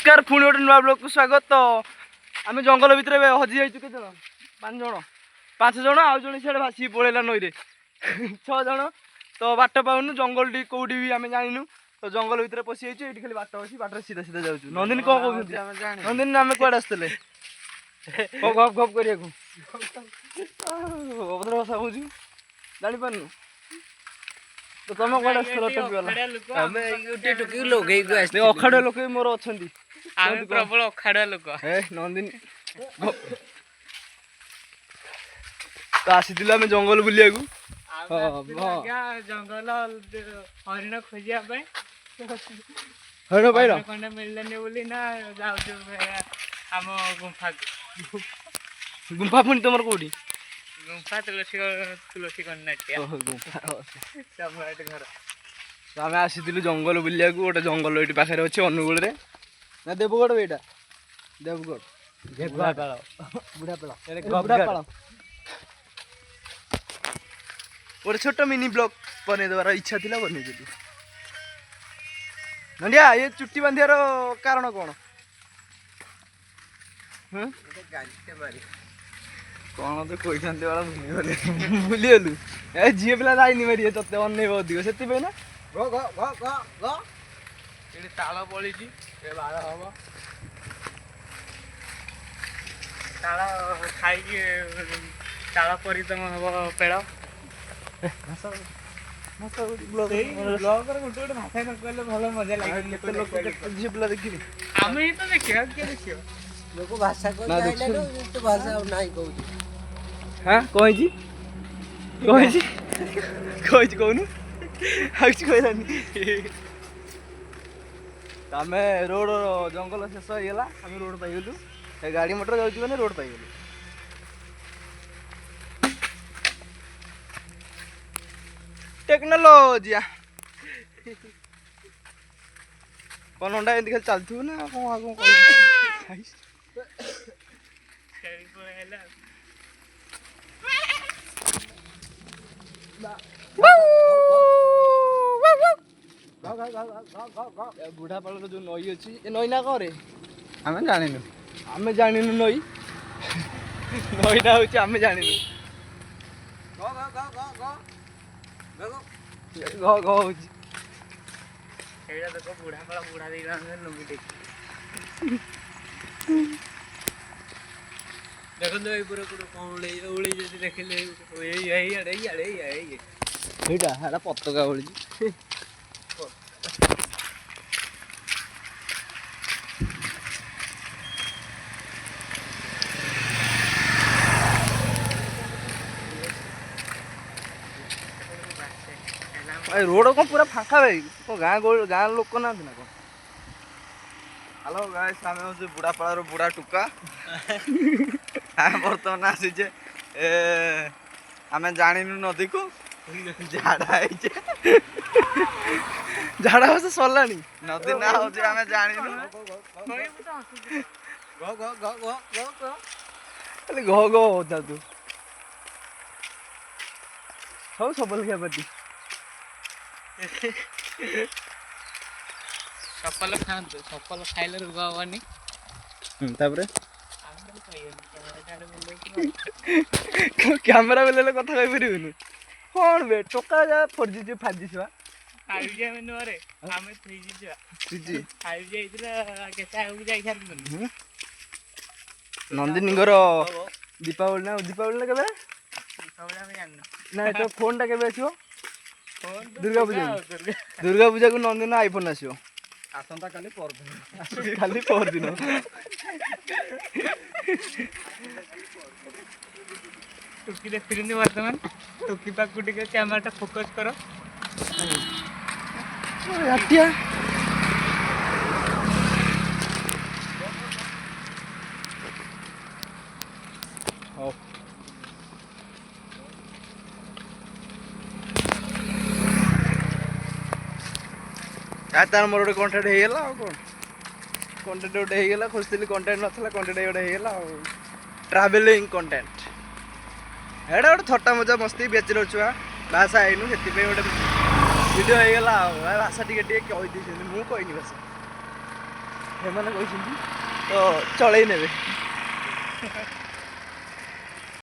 नमस्कार पुणी गोटे नुआ ब्लॉग को स्वागत। तो आम जंगल भितर हजि जाइए के पांच जन आउ जन सियाड़े भासी पड़ेगा नई 6 जन। तो बाट पाऊनु जंगल टी कौटी भी आम जानू। तो जंगल भितर पशि जाइए ये खाली बाट अच्छी बाट सीधा सीधा जाऊँ। नंदिनी कौन कहते नंदिनी आम कौन आसते गप गप कर अभद्र भाषा कौच जापार तो तुम कौन अखाड़ुआ लोक मोर अच्छा प्रबल अखाड़ुआ लोक नंदिनी तो आसी आम जंगल बुलिया जंगल हरिण खोजा हरिण पाइल खंडे मिलने बोली ना जाऊ आम गुंफा गुंफा पुणी तुम कौटी गुंफा तुलसी कन्या घर आम आसी जंगल बुलिया गोटे जंगल ये पाखे अच्छे अनुगुल ना देवगढ़ ये देवगढ़ बुढ़ापाड़ गोटे छोट मिनी ब्लॉग बन देवार इच्छा थी बन नंदिया ये चुट्टी बांधार कारण कौन कौन तो कोई भूलीगलु ए झील पिला जाइनि मारे ते अनेब अधिक से ना ताल पड़ी बाड़ हम ताल खाई ताल परितम हम पेड़ गोटे भाषा न कहले भल मजा लगे झील पिला देखिए आम ही तो देखिए देखिए लोक भाषा को तो भाषा नहीं कहू हाँ कही कहनु कहलानी आम रोड जंगल शेष होगा आम रोड पाइगलु गाड़ी मोटर जाऊँ रोड पाइगलु टेक्नोलोजी कौन अंडा एमती खाली चलथु ना कौन बुढ़ापाड़ जो नई अच्छी नई ना कौन आम जानिनु आम जानिनु नई नईटा हूँ आम जानिनु देखो बुढ़ापाड़ बुढ़ा दे लुंगी देखो तो पूरा पूरा कौन उड़ी जैसे देखिले यही पतका बोली रोड कौन पूरा फाँका भाई तो गाँ लोक ना कौन हेलो गाइस आम हूँ बुढ़ापाड़ बुढ़ा टुका बर्तमान आसीचे आम जानिनु नदी को झाड़ा झाड़ा बस सरला नदी ना हो आम जानिनु खाली घ घ होता तू सब सबल क्या पार्टी सफल खाते सफल खाइले रोग हवानी कैमेरा बेले कथा कही पार कौन बे टोका जा 4G 5G छुआ 5G आम नुआरे आम 3G छुआ 5G नंदिनी दीपावली ना के ना तो फोन टा के दुर्गा पूजा को नंदिनी आईफोन आसो आसंता काली परदिन खाली परदिन टुकी देखी बर्तमान टुकी पाक कैमेरा फोकस कर तार मोर गोटे कंटेंट होगा कौन कंटेंट गोटे होगा खोजती कंटेंट नाला कंटेंट गोटे होगा ट्रावेलिंग कंटेंट एटा गोटे थट्टा मजा मस्ती बेचलर छुआ भाषा आईनु से गोटे वीडियो होगा भाषा टे कहीदी मुझे भाषा ସେମାନେ କହିଛନ୍ତି ତ ଚଳେଇ ନେବେ।